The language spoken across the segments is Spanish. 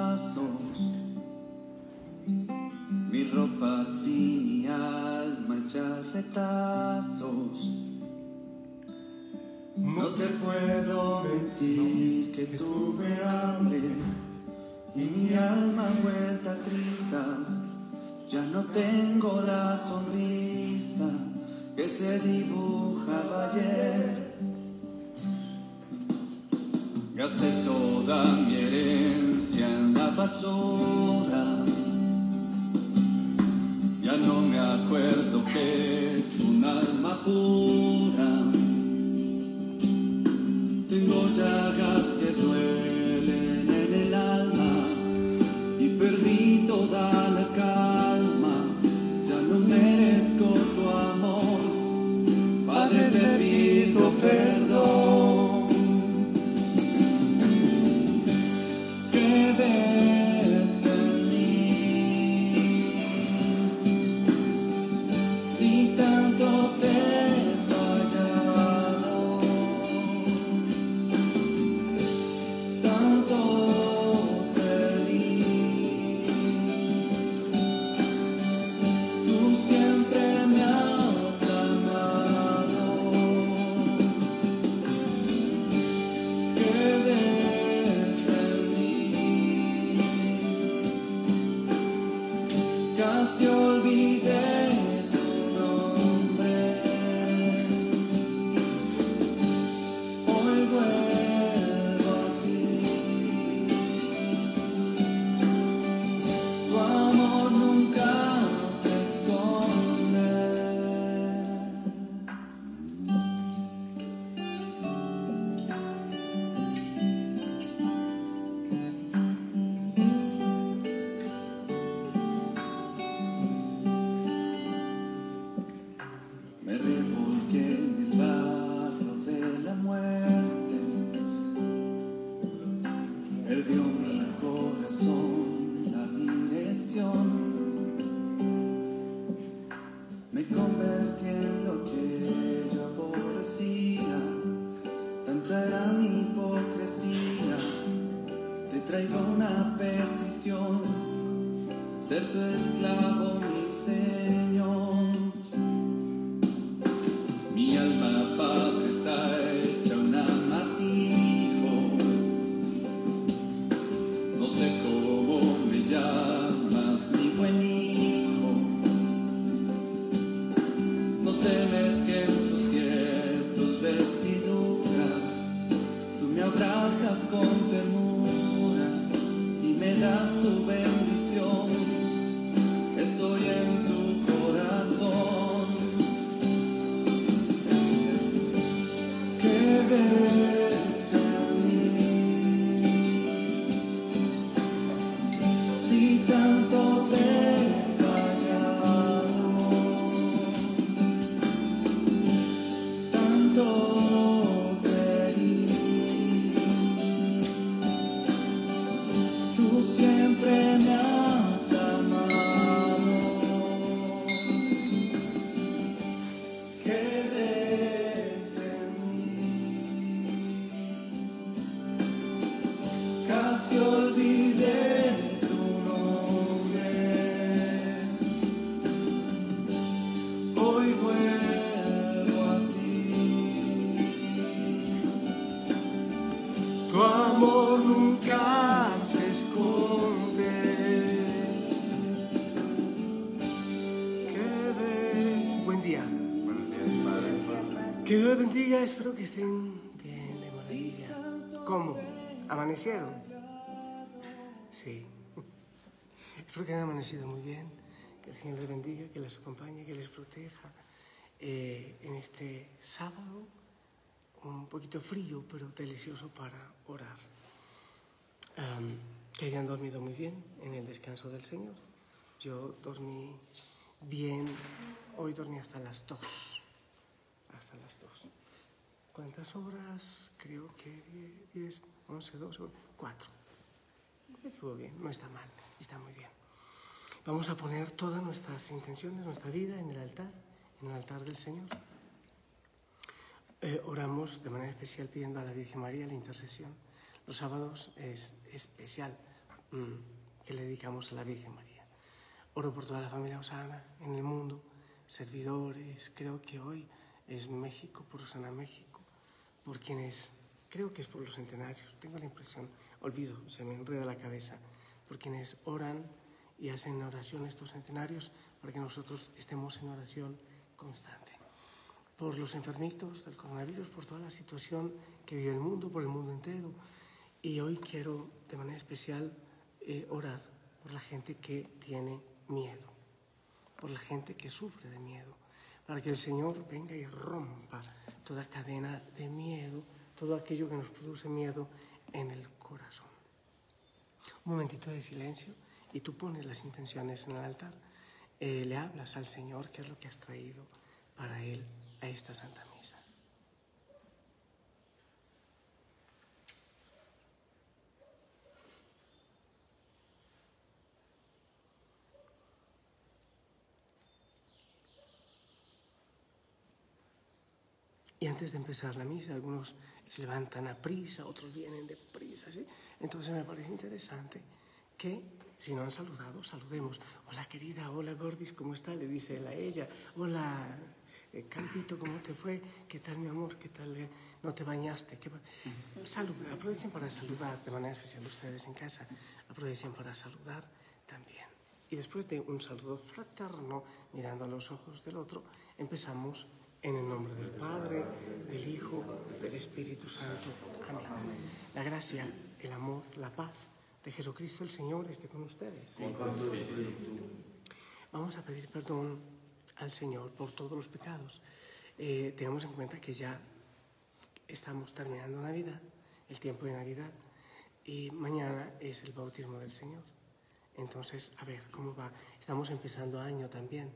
pedazos, mi ropa sin mi alma hecha retazos. No te puedo mentir que tuve hambre y mi alma vuelta a trizas. Ya no tengo la sonrisa que se dibujaba ayer. Gasté toda mi herencia en la basura. Ya no me acuerdo qué es un alma pura. Tengo llagas que duelen en el alma y perdí toda la calma. Ya no merezco tu amor, Padre, te pido perdón. ¿Qué ves en mí? Si tanto te he fallado, tanto te di, tú siempre me has amado. ¿Qué ves en mí? Casi olvidé tu nombre. Hoy vuelvo a ti. Tu amor nunca se esconde. Me revolqué en el barro de la muerte. Perdió mi corazón la dirección. Me convertí en lo que yo aborrecía. Tanta era mi hipocresía. Te traigo una petición: ser tu esclavo, mi Señor. Mi alma, Padre, está hecha un amasijo. No sé cómo me llamas, mi buen hijo. No temes que ensucie tus vestiduras. Tú me abrazas con ternura y me das tu bendición. Estoy en tu corazón. ¿Qué ves en mí? Si tanto te he fallado, tanto te di, tú siempre me has amado. ¿Qué ves en mí? Casi olvidé tu nombre. Hoy vuelvo a ti. Tu amor nunca se esconde. ¿Qué ves? Buen día. Que Dios les bendiga, espero que estén bien, de maravilla. ¿Cómo? ¿Amanecieron? Sí. Espero que hayan amanecido muy bien, que el Señor les bendiga, que les acompañe, que les proteja en este sábado, un poquito frío, pero delicioso para orar. Que hayan dormido muy bien en el descanso del Señor. Yo dormí bien, hoy dormí hasta las 2. Hasta las 2. ¿Cuántas horas? Creo que 10, 11, 12, 4. Estuvo bien, no está mal, está muy bien. Vamos a poner todas nuestras intenciones, nuestra vida en el altar del Señor. Oramos de manera especial pidiendo a la Virgen María la intercesión. Los sábados es especial que le dedicamos a la Virgen María. Oro por toda la familia Osana en el mundo, servidores, creo que hoy es México, por Osana México, por quienes, creo que es por los centenarios, tengo la impresión, olvido, se me enreda la cabeza, por quienes oran y hacen oración estos centenarios para que nosotros estemos en oración constante. Por los enfermitos del coronavirus, por toda la situación que vive el mundo, por el mundo entero. Y hoy quiero de manera especial orar por la gente que tiene miedo, por la gente que sufre de miedo, para que el Señor venga y rompa toda cadena de miedo, todo aquello que nos produce miedo en el corazón. Un momentito de silencio y tú pones las intenciones en el altar. Le hablas al Señor qué es lo que has traído para Él a esta Santa Misa. Y antes de empezar la misa, algunos se levantan a prisa, otros vienen de prisa, ¿sí? Entonces me parece interesante que si no han saludado, saludemos. Hola querida, hola Gordis, ¿cómo está? Le dice él a ella. Hola Calvito, ¿cómo te fue? ¿Qué tal mi amor? ¿Qué tal? ¿No te bañaste? Saluda, aprovechen para saludar de manera especial ustedes en casa. Aprovechen para saludar también. Y después de un saludo fraterno, mirando a los ojos del otro, empezamos en el nombre del Padre, del Hijo, del Espíritu Santo. Amén. La gracia, el amor, la paz de Jesucristo el Señor esté con ustedes. Vamos a pedir perdón al Señor por todos los pecados. Tengamos en cuenta que ya estamos terminando Navidad, el tiempo de Navidad, y mañana es el bautismo del Señor. Entonces, a ver, ¿cómo va? Estamos empezando año también.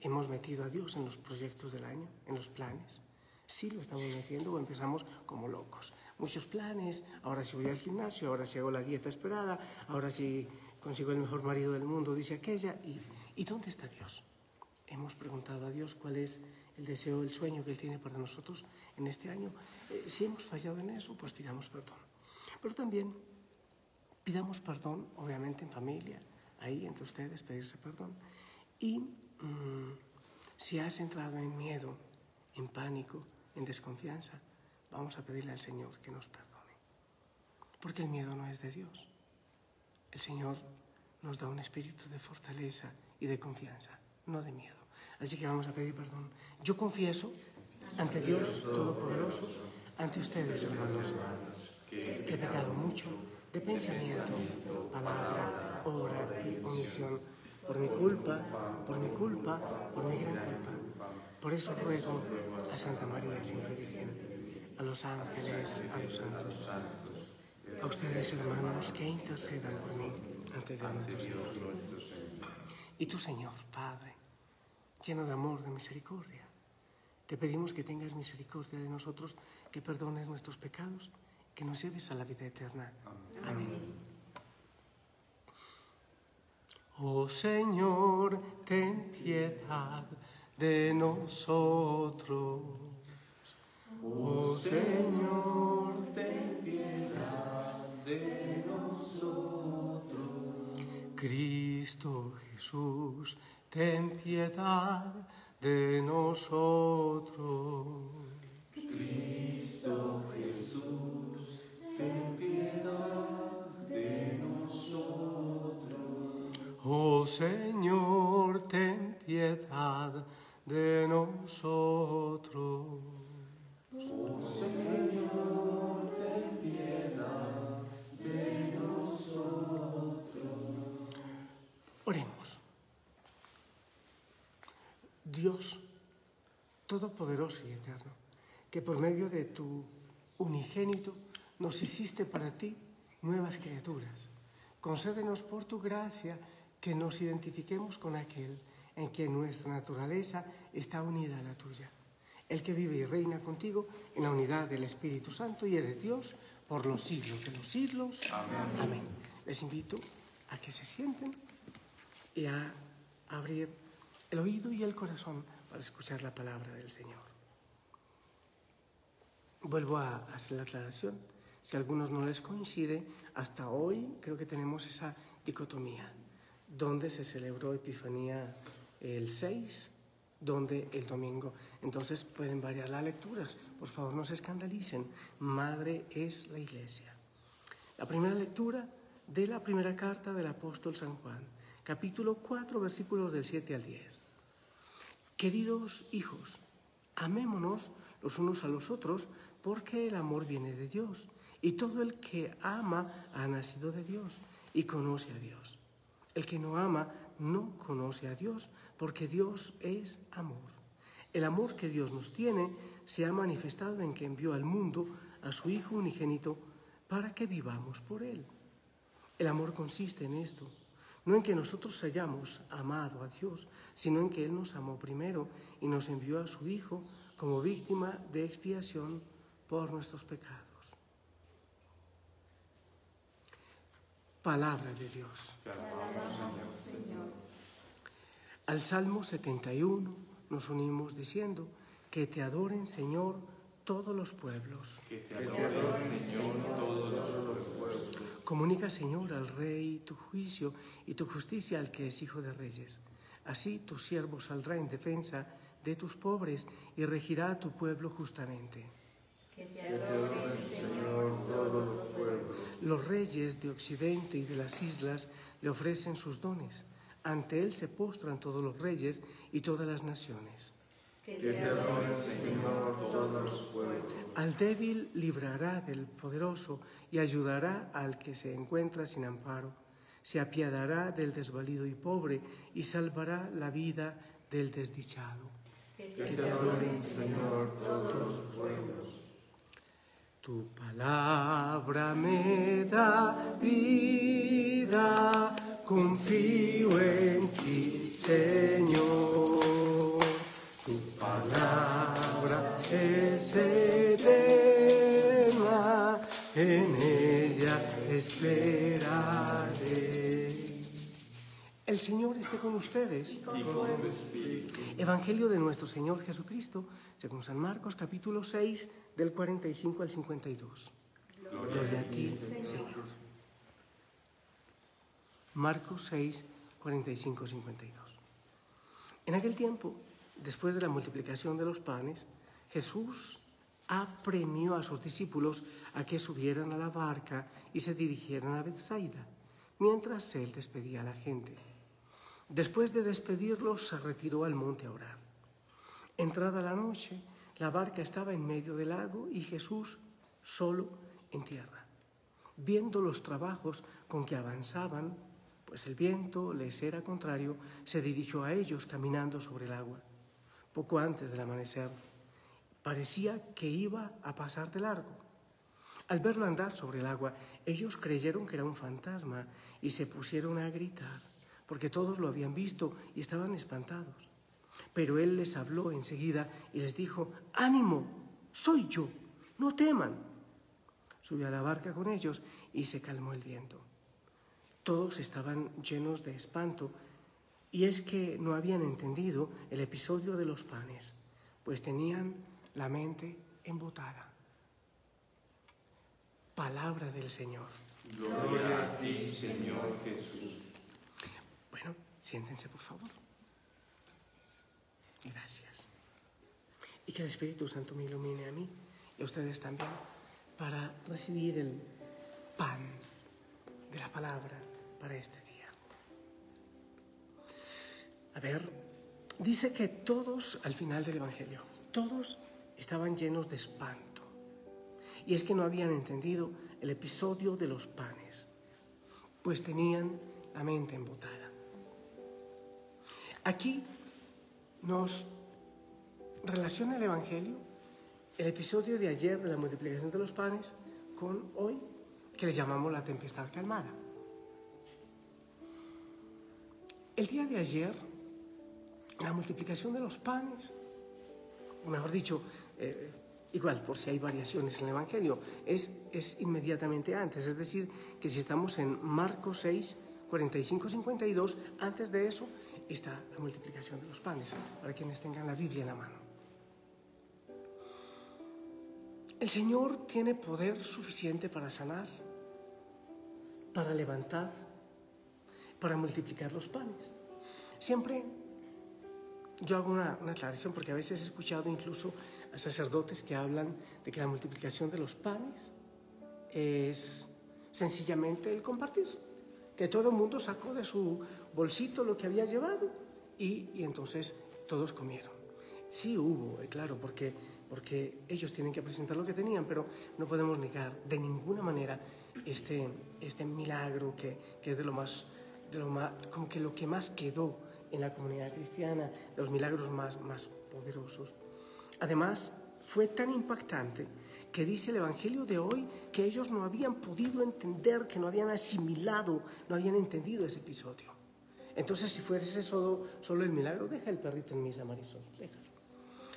¿Hemos metido a Dios en los proyectos del año, en los planes? Sí lo estamos metiendo o empezamos como locos. Muchos planes, ahora sí voy al gimnasio, ahora sí hago la dieta esperada, ahora sí consigo el mejor marido del mundo, dice aquella. ¿Y dónde está Dios? Hemos preguntado a Dios cuál es el deseo, el sueño que Él tiene para nosotros en este año. Si hemos fallado en eso, pues pidamos perdón. Pero también pidamos perdón, obviamente en familia, ahí entre ustedes, pedirse perdón. Y si has entrado en miedo, en pánico, en desconfianza, vamos a pedirle al Señor que nos perdone. Porque el miedo no es de Dios. El Señor nos da un espíritu de fortaleza y de confianza, no de miedo. Así que vamos a pedir perdón. Yo confieso ante Dios Todopoderoso, ante ustedes, hermanos, que he pecado mucho de pensamiento, palabra, obra y omisión, por mi culpa, por mi gran culpa. Por eso ruego a Santa María siempre Virgen, a los ángeles, a los santos, a ustedes, hermanos, que intercedan por mí ante Dios nuestro Señor. Y tú, Señor, Padre, lleno de amor, de misericordia, te pedimos que tengas misericordia de nosotros, que perdones nuestros pecados, que nos lleves a la vida eterna. Amén. Oh Señor, ten piedad de nosotros. Oh Señor, ten piedad de nosotros. Cristo Jesús, ten piedad de nosotros. Cristo Jesús, ten piedad de nosotros. Oh Señor, ten piedad de nosotros. Oh Señor, ten piedad de nosotros. Oremos. Dios Todopoderoso y Eterno, que por medio de tu unigénito nos hiciste para ti nuevas criaturas. Concédenos por tu gracia que nos identifiquemos con aquel en que nuestra naturaleza está unida a la tuya. El que vive y reina contigo en la unidad del Espíritu Santo y eres Dios por los siglos de los siglos. Amén. Amén. Les invito a que se sienten y a abrir el oído y el corazón para escuchar la palabra del Señor. Vuelvo a hacer la aclaración. Si a algunos no les coincide, hasta hoy creo que tenemos esa dicotomía. ¿Dónde se celebró Epifanía el 6? ¿Dónde el domingo? Entonces pueden variar las lecturas. Por favor, no se escandalicen. Madre es la Iglesia. La primera lectura de la primera carta del apóstol San Juan, capítulo 4, versículos del 7 al 10. Queridos hijos, amémonos los unos a los otros, porque el amor viene de Dios, y todo el que ama ha nacido de Dios y conoce a Dios. El que no ama no conoce a Dios, porque Dios es amor. El amor que Dios nos tiene se ha manifestado en que envió al mundo a su Hijo unigénito para que vivamos por Él. El amor consiste en esto, no en que nosotros hayamos amado a Dios, sino en que Él nos amó primero y nos envió a su Hijo como víctima de expiación por nuestros pecados. Palabra de Dios. Te alabamos, Señor. Al Salmo 71 nos unimos diciendo: que te adoren, Señor, todos los pueblos. Que te adoren, Señor, todos los pueblos. Comunica, Señor, al Rey tu juicio y tu justicia al que es Hijo de Reyes. Así tu siervo saldrá en defensa de tus pobres y regirá a tu pueblo justamente. Que te adoren, Señor, todos los pueblos. Los reyes de Occidente y de las islas le ofrecen sus dones. Ante él se postran todos los reyes y todas las naciones. Que te adoren, Señor, todos los pueblos. Al débil librará del poderoso y ayudará al que se encuentra sin amparo. Se apiadará del desvalido y pobre y salvará la vida del desdichado. Que te adoren, Señor, todos los pueblos. Tu palabra me da vida, confío en ti, Señor. Tu palabra es eterna, en ella esperaré. El Señor esté con ustedes. Y con tu espíritu. Evangelio de nuestro Señor Jesucristo, según San Marcos, capítulo 6, del 45 al 52. Gloria a ti, Señor. Marcos 6, 45, 52. En aquel tiempo, después de la multiplicación de los panes, Jesús apremió a sus discípulos a que subieran a la barca y se dirigieran a Bethsaida, mientras él despedía a la gente. Después de despedirlos, se retiró al monte a orar. Entrada la noche, la barca estaba en medio del lago y Jesús solo en tierra. Viendo los trabajos con que avanzaban, pues el viento les era contrario, se dirigió a ellos caminando sobre el agua. Poco antes del amanecer, parecía que iba a pasar de largo. Al verlo andar sobre el agua, ellos creyeron que era un fantasma y se pusieron a gritar, porque todos lo habían visto y estaban espantados. Pero él les habló enseguida y les dijo: «¡Ánimo! ¡Soy yo! ¡No teman!». Subió a la barca con ellos y se calmó el viento. Todos estaban llenos de espanto, y es que no habían entendido el episodio de los panes, pues tenían la mente embotada. Palabra del Señor. Gloria a ti, Señor Jesús. Bueno, siéntense, por favor. Gracias. Y que el Espíritu Santo me ilumine a mí y a ustedes también para recibir el pan de la palabra para este día. A ver, dice que todos, al final del Evangelio, todos estaban llenos de espanto. Y es que no habían entendido el episodio de los panes, pues tenían la mente embotada. Aquí nos relaciona el Evangelio, el episodio de ayer de la multiplicación de los panes, con hoy, que le llamamos la tempestad calmada. El día de ayer, la multiplicación de los panes, o mejor dicho, igual, por si hay variaciones en el Evangelio, es inmediatamente antes, es decir, que si estamos en Marcos 6, 45, 52, antes de eso está la multiplicación de los panes, para quienes tengan la Biblia en la mano. El Señor tiene poder suficiente para sanar, para levantar, para multiplicar los panes. Siempre yo hago una aclaración, porque a veces he escuchado incluso a sacerdotes que hablan de que la multiplicación de los panes es sencillamente el compartir, que todo el mundo sacó de su bolsito lo que había llevado y entonces todos comieron. Sí hubo, claro, porque ellos tienen que presentar lo que tenían, pero no podemos negar de ninguna manera este milagro que es de lo más, como que lo que más quedó en la comunidad cristiana, de los milagros más poderosos. Además, fue tan impactante que dice el Evangelio de hoy que ellos no habían podido entender, que no habían asimilado, no habían entendido ese episodio. Entonces, si fuese solo el milagro, deja el perrito en misa, Marisol, déjalo.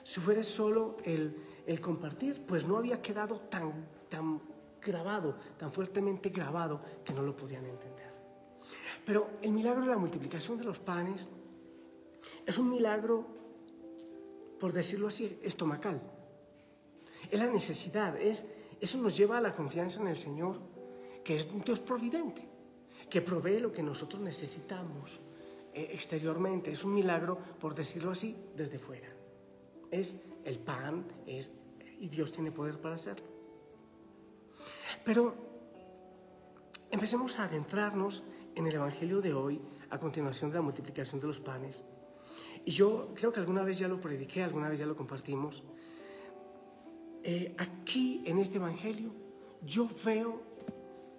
Si fuera solo el compartir, pues no había quedado tan grabado, tan fuertemente grabado, que no lo podían entender. Pero el milagro de la multiplicación de los panes es un milagro, por decirlo así, estomacal. Es la necesidad, eso nos lleva a la confianza en el Señor, que es un Dios providente, que provee lo que nosotros necesitamos exteriormente. Es un milagro, por decirlo así, desde fuera. Es el pan, y Dios tiene poder para hacerlo. Pero empecemos a adentrarnos en el Evangelio de hoy, a continuación de la multiplicación de los panes. Y yo creo que alguna vez ya lo prediqué, alguna vez ya lo compartimos. Aquí, en este Evangelio, yo veo,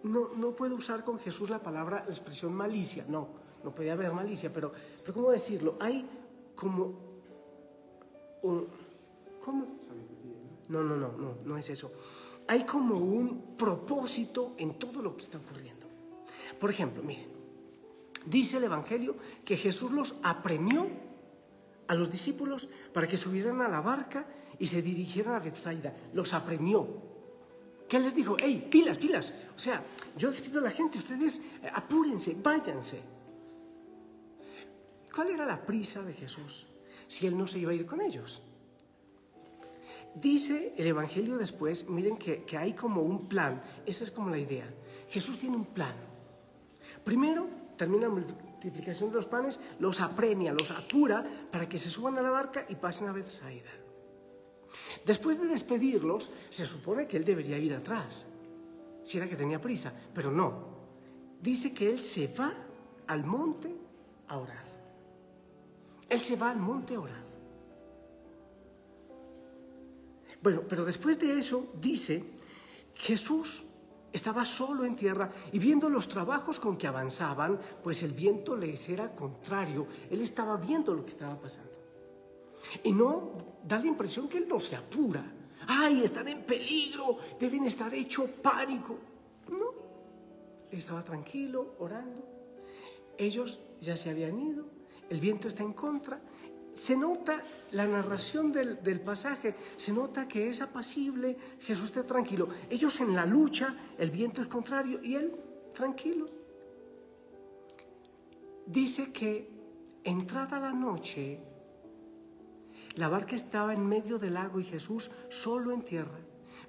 no puedo usar con Jesús la expresión malicia, no puede haber malicia, pero ¿cómo decirlo? Hay como ¿cómo? No es eso. Hay como un propósito en todo lo que está ocurriendo. Por ejemplo, miren, dice el Evangelio que Jesús los apremió a los discípulos para que subieran a la barca y se dirigieran a Betsaida. Los apremió. ¿Qué les dijo? ¡Ey, pilas! O sea, yo les pido a la gente, ustedes apúrense, váyanse. ¿Cuál era la prisa de Jesús si Él no se iba a ir con ellos? Dice el Evangelio después, miren que hay como un plan. Esa es como la idea. Jesús tiene un plan. Primero, termina la multiplicación de los panes, los apremia, los apura para que se suban a la barca y pasen a Betsaida. Después de despedirlos, se supone que Él debería ir atrás, si era que tenía prisa, pero no. Dice que Él se va al monte a orar. Él se va al monte a orar. Bueno, pero después de eso, dice, Jesús estaba solo en tierra y viendo los trabajos con que avanzaban, pues el viento les era contrario. Él estaba viendo lo que estaba pasando. Y no da la impresión que Él no se apura. ¡Ay, están en peligro! Deben estar hecho pánico. No, Él estaba tranquilo, orando. Ellos ya se habían ido, el viento está en contra. Se nota la narración del pasaje, se nota que es apacible, Jesús está tranquilo. Ellos en la lucha, el viento es contrario y Él tranquilo. Dice que entrada la noche, la barca estaba en medio del lago y Jesús solo en tierra.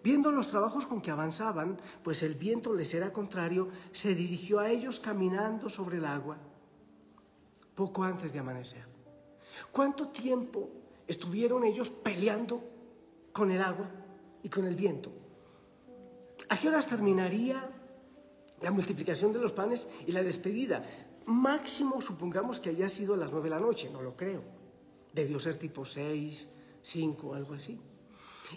Viendo los trabajos con que avanzaban, pues el viento les era contrario, se dirigió a ellos caminando sobre el agua, poco antes de amanecer. ¿Cuánto tiempo estuvieron ellos peleando con el agua y con el viento? ¿A qué horas terminaría la multiplicación de los panes y la despedida? Máximo, supongamos que haya sido a las 9 de la noche, no lo creo. Debió ser tipo 6, 5, algo así.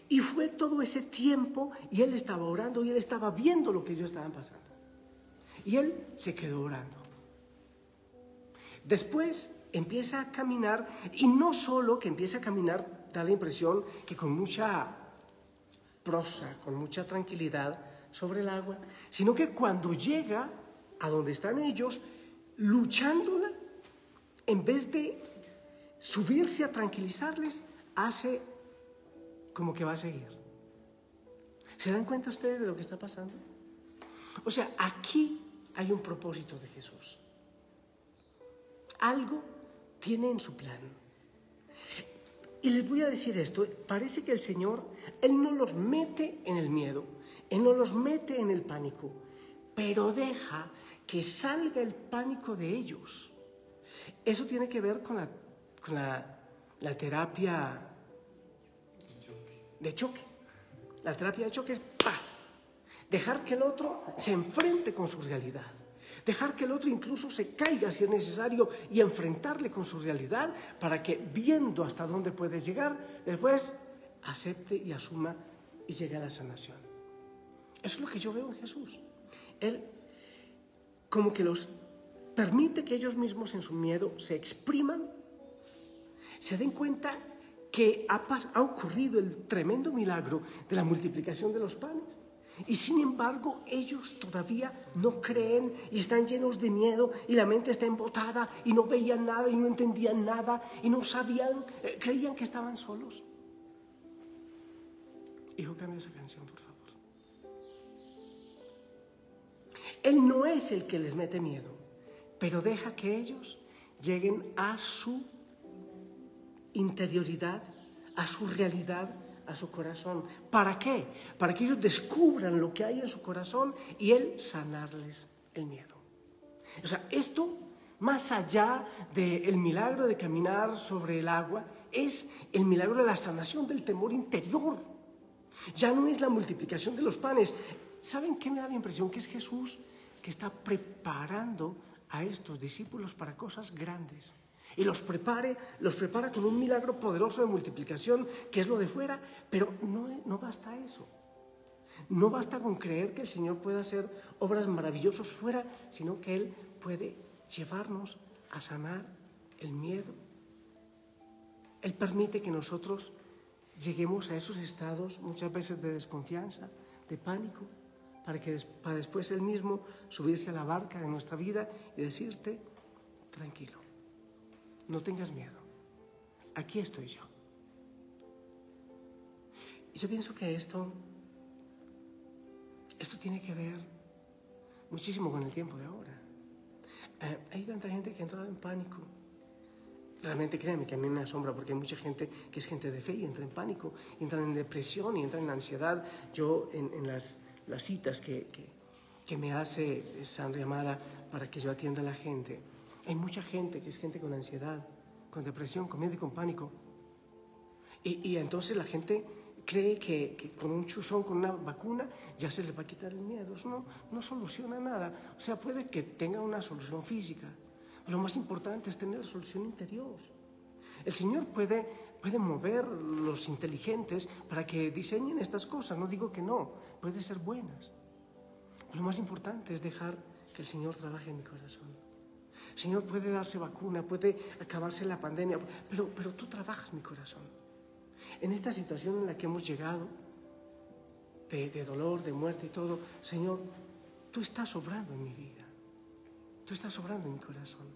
Y fue todo ese tiempo y Él estaba orando y Él estaba viendo lo que ellos estaban pasando. Y Él se quedó orando. Después empieza a caminar, y no solo que empieza a caminar, da la impresión que con mucha prosa, con mucha tranquilidad sobre el agua, sino que cuando llega a donde están ellos, luchándola, en vez de subirse a tranquilizarles, hace como que va a seguir. ¿Se dan cuenta ustedes de lo que está pasando? O sea, aquí hay un propósito de Jesús. Algo tiene en su plan. Y les voy a decir esto, parece que el Señor, Él no los mete en el miedo, Él no los mete en el pánico, pero deja que salga el pánico de ellos. Eso tiene que ver con la terapia de choque. La terapia de choque es dejar que el otro se enfrente con su realidad. Dejar que el otro incluso se caiga si es necesario y enfrentarle con su realidad para que, viendo hasta dónde puede llegar, después acepte y asuma y llegue a la sanación. Eso es lo que yo veo en Jesús. Él como que los permite que ellos mismos en su miedo se expriman, se den cuenta que ha ocurrido el tremendo milagro de la multiplicación de los panes. Y sin embargo, ellos todavía no creen y están llenos de miedo y la mente está embotada y no veían nada y no entendían nada y no sabían, creían que estaban solos. Hijo, cambia esa canción, por favor. Él no es el que les mete miedo, pero deja que ellos lleguen a su interioridad, a su realidad, a su corazón. ¿Para qué? Para que ellos descubran lo que hay en su corazón y Él sanarles el miedo. O sea, esto, más allá del milagro de caminar sobre el agua, es el milagro de la sanación del temor interior. Ya no es la multiplicación de los panes. ¿Saben qué me da la impresión? Que es Jesús que está preparando a estos discípulos para cosas grandes. Y los prepara con un milagro poderoso de multiplicación, que es lo de fuera, pero no basta eso. No basta con creer que el Señor puede hacer obras maravillosas fuera, sino que Él puede llevarnos a sanar el miedo. Él permite que nosotros lleguemos a esos estados muchas veces de desconfianza, de pánico, para después Él mismo subirse a la barca de nuestra vida y decirte, tranquilo, no tengas miedo, aquí estoy yo. Y yo pienso que esto tiene que ver muchísimo con el tiempo de ahora. Hay tanta gente que ha entrado en pánico. Realmente créanme que a mí me asombra, porque hay mucha gente que es gente de fe y entra en pánico, y entra en depresión y entra en ansiedad. Yo en las citas que me hace Sandra Amada para que yo atienda a la gente, hay mucha gente que es gente con ansiedad, con depresión, con miedo y con pánico. Y entonces la gente cree que con un chuzón, con una vacuna, ya se les va a quitar el miedo. Eso no soluciona nada. O sea, puede que tenga una solución física, pero lo más importante es tener la solución interior. El Señor puede mover los inteligentes para que diseñen estas cosas. No digo que no, puede ser buenas. Pero lo más importante es dejar que el Señor trabaje en mi corazón. El Señor puede darse vacuna, puede acabarse la pandemia, pero tú trabajas mi corazón. En esta situación en la que hemos llegado, de dolor, de muerte y todo, Señor, tú estás obrando en mi vida. Tú estás obrando en mi corazón.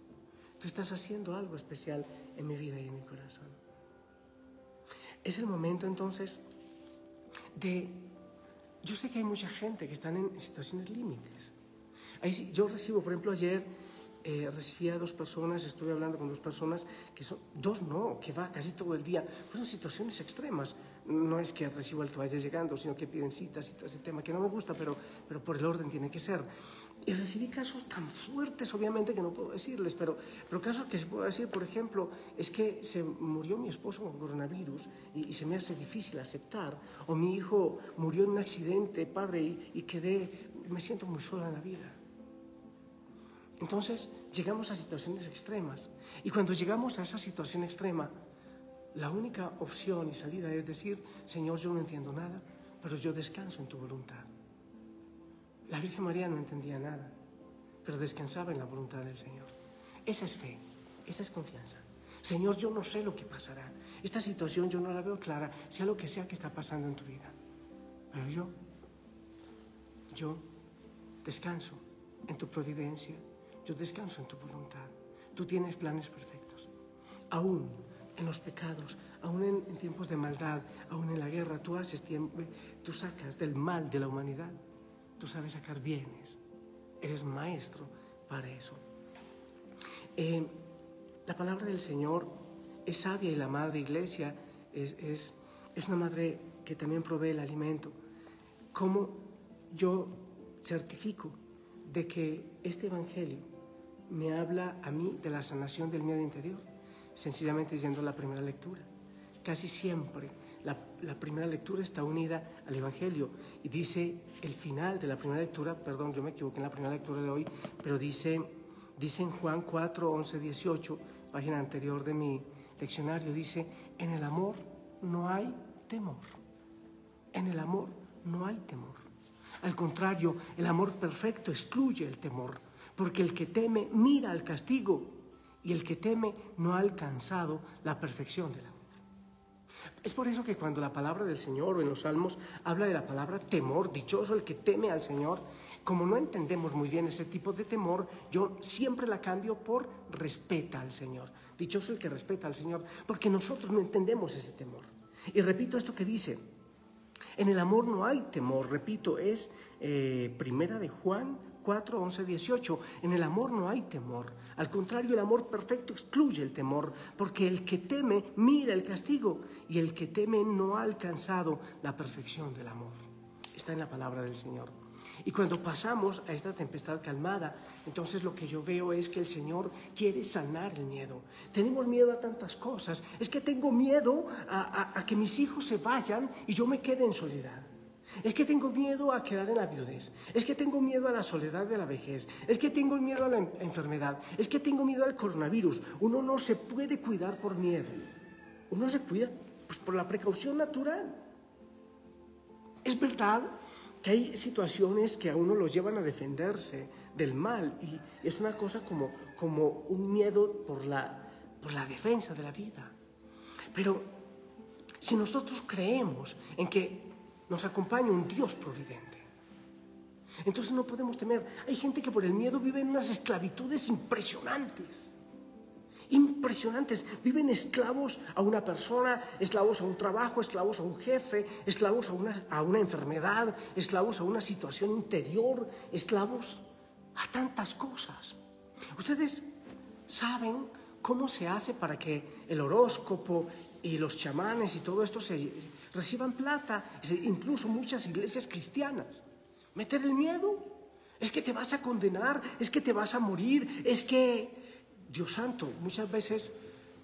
Tú estás haciendo algo especial en mi vida y en mi corazón. Es el momento entonces yo sé que hay mucha gente que están en situaciones límites. Yo recibo, por ejemplo, ayer recibí a 2 personas, estuve hablando con 2 personas que son, 2 no, que va casi todo el día. Fueron situaciones extremas. No es que recibo al que vaya llegando, sino que piden citas y todo ese tema, que no me gusta, pero por el orden tiene que ser. Y recibí casos tan fuertes, obviamente, que no puedo decirles, pero casos que se puedo decir, por ejemplo, es que se murió mi esposo con coronavirus y se me hace difícil aceptar, o mi hijo murió en un accidente, padre, y me siento muy sola en la vida. Entonces, llegamos a situaciones extremas, y cuando llegamos a esa situación extrema, la única opción y salida es decir, Señor, yo no entiendo nada, pero yo descanso en tu voluntad. La Virgen María no entendía nada, pero descansaba en la voluntad del Señor. Esa es fe, esa es confianza. Señor, yo no sé lo que pasará. Esta situación yo no la veo clara, sea lo que sea que está pasando en tu vida. Pero yo descanso en tu providencia, yo descanso en tu voluntad. Tú tienes planes perfectos. Aún en los pecados, aún en tiempos de maldad, aún en la guerra, tú sacas del mal de la humanidad. Tú sabes sacar bienes, eres maestro para eso. La palabra del Señor es sabia y la Madre Iglesia es una madre que también provee el alimento. ¿Cómo yo certifico de que este evangelio me habla a mí de la sanación del miedo interior? Sencillamente yendo a la primera lectura. Casi siempre la primera lectura está unida al evangelio, y dice el final de la primera lectura, perdón, yo me equivoqué en la primera lectura de hoy, pero dice en Juan 4, 11, 18, página anterior de mi leccionario, dice: en el amor no hay temor. En el amor no hay temor. Al contrario, el amor perfecto excluye el temor, porque el que teme mira al castigo, y el que teme no ha alcanzado la perfección del amor. Es por eso que cuando la palabra del Señor o en los Salmos habla de la palabra temor, dichoso el que teme al Señor, como no entendemos muy bien ese tipo de temor, yo siempre la cambio por respeta al Señor. Dichoso el que respeta al Señor, porque nosotros no entendemos ese temor. Y repito esto que dice: en el amor no hay temor. Repito, es primera de Juan 4, 11, 18. En el amor no hay temor. Al contrario, el amor perfecto excluye el temor, porque el que teme mira el castigo, y el que teme no ha alcanzado la perfección del amor. Está en la palabra del Señor. Y cuando pasamos a esta tempestad calmada, entonces lo que yo veo es que el Señor quiere sanar el miedo. Tenemos miedo a tantas cosas. Es que tengo miedo a que mis hijos se vayan y yo me quede en soledad. Es que tengo miedo a quedar en la viudez. Es que tengo miedo a la soledad de la vejez. Es que tengo miedo a la enfermedad. Es que tengo miedo al coronavirus. Uno no se puede cuidar por miedo. Uno se cuida pues, por la precaución natural. Es verdad que hay situaciones que a uno lo llevan a defenderse del mal, y es una cosa como un miedo por la defensa de la vida. Pero si nosotros creemos en que nos acompaña un Dios providente, entonces no podemos temer. Hay gente que por el miedo vive en unas esclavitudes impresionantes. Viven esclavos a una persona, esclavos a un trabajo, esclavos a un jefe, esclavos a una enfermedad, esclavos a una situación interior, esclavos a tantas cosas. Ustedes saben cómo se hace para que el horóscopo y los chamanes y todo esto reciban plata, incluso muchas iglesias cristianas. Meter el miedo, es que te vas a condenar, es que te vas a morir, es que... Dios santo, muchas veces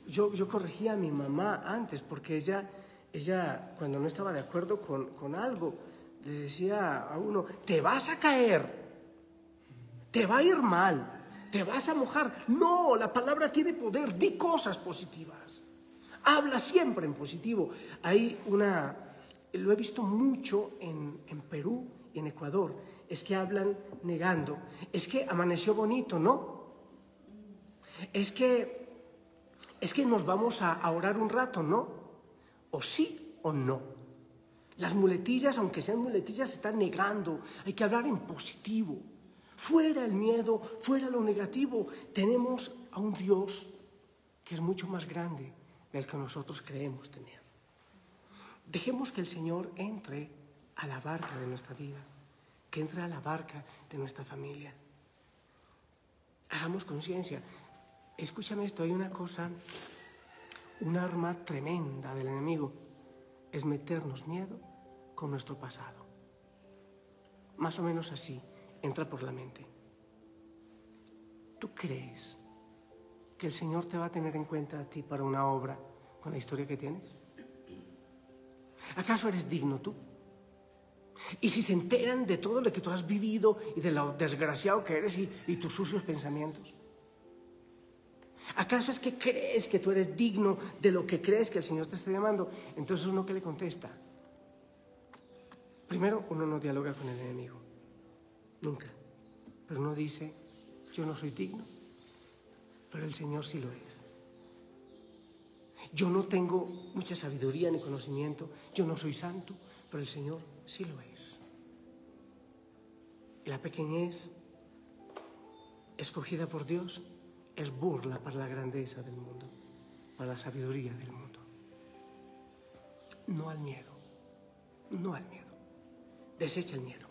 yo corregía a mi mamá antes, porque ella cuando no estaba de acuerdo con algo, le decía a uno: te vas a caer, te va a ir mal, te vas a mojar. No, la palabra tiene poder, di cosas positivas, habla siempre en positivo. Lo he visto mucho en Perú y en Ecuador, es que hablan negando. Es que amaneció bonito, ¿no? Es que nos vamos a orar un rato, ¿no? O sí o no. Las muletillas, aunque sean muletillas, están negando. Hay que hablar en positivo. Fuera el miedo, fuera lo negativo. Tenemos a un Dios que es mucho más grande del que nosotros creemos tener. Dejemos que el Señor entre a la barca de nuestra vida, que entre a la barca de nuestra familia. Hagamos conciencia. Escúchame esto, hay una cosa, un arma tremenda del enemigo, es meternos miedo con nuestro pasado. Más o menos así, entra por la mente. ¿Tú crees que el Señor te va a tener en cuenta a ti para una obra con la historia que tienes? ¿Acaso eres digno tú? Y si se enteran de todo lo que tú has vivido y de lo desgraciado que eres y tus sucios pensamientos, ¿acaso es que crees que tú eres digno de lo que crees que el Señor te está llamando? Entonces uno, ¿qué le contesta? Primero, uno no dialoga con el enemigo, nunca. Pero uno dice: yo no soy digno, pero el Señor sí lo es. Yo no tengo mucha sabiduría ni conocimiento, yo no soy santo, pero el Señor sí lo es. Y la pequeñez escogida por Dios es burla para la grandeza del mundo, para la sabiduría del mundo. No al miedo, no al miedo. Desecha el miedo.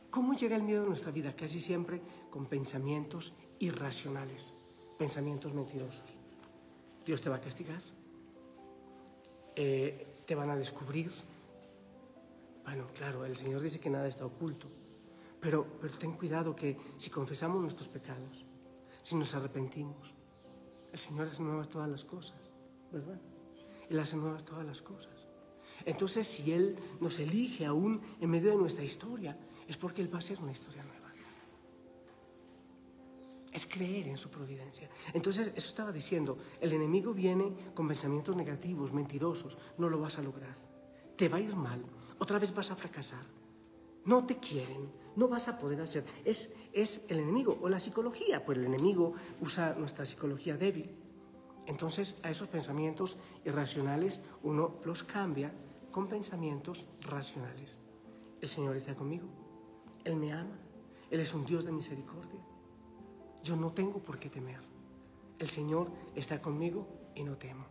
¿Cómo llega el miedo a nuestra vida? Casi siempre con pensamientos irracionales, pensamientos mentirosos. Dios te va a castigar. te van a descubrir. Bueno, claro, el Señor dice que nada está oculto, pero ten cuidado que si confesamos nuestros pecados, si nos arrepentimos, el Señor hace nuevas todas las cosas, ¿verdad? Él hace nuevas todas las cosas. Entonces, si Él nos elige aún en medio de nuestra historia, es porque Él va a hacer una historia nueva. Es creer en su providencia. Entonces, eso estaba diciendo, el enemigo viene con pensamientos negativos, mentirosos, no lo vas a lograr. Te va a ir mal, otra vez vas a fracasar. No te quieren, no vas a poder hacer. Es el enemigo o la psicología, pues el enemigo usa nuestra psicología débil. Entonces, a esos pensamientos irracionales uno los cambia con pensamientos racionales. El Señor está conmigo, Él me ama, Él es un Dios de misericordia. Yo no tengo por qué temer. El Señor está conmigo y no temo.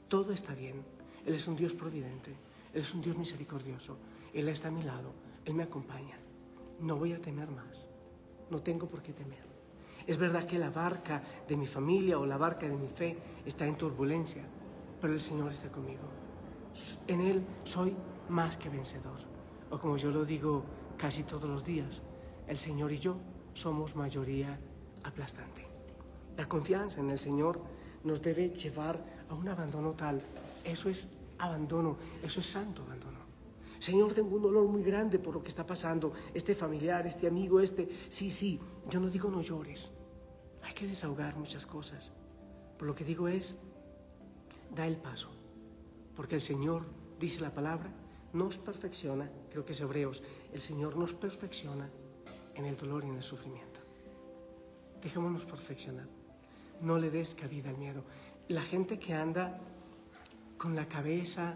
Todo está bien. Él es un Dios providente, Él es un Dios misericordioso. Él está a mi lado, Él me acompaña. No voy a temer más, no tengo por qué temer. Es verdad que la barca de mi familia o la barca de mi fe está en turbulencia, pero el Señor está conmigo. En Él soy más que vencedor. O como yo lo digo casi todos los días, el Señor y yo somos mayoría aplastante. La confianza en el Señor nos debe llevar a un abandono tal. Eso es abandono, eso es santo abandono. Señor, tengo un dolor muy grande por lo que está pasando, este familiar, este amigo, Sí, yo no digo no llores. Hay que desahogar muchas cosas. Pero lo que digo es, da el paso. Porque el Señor, dice la palabra, nos perfecciona, creo que es Hebreos, el Señor nos perfecciona en el dolor y en el sufrimiento. Dejémonos perfeccionar. No le des cabida al miedo. La gente que anda con la cabeza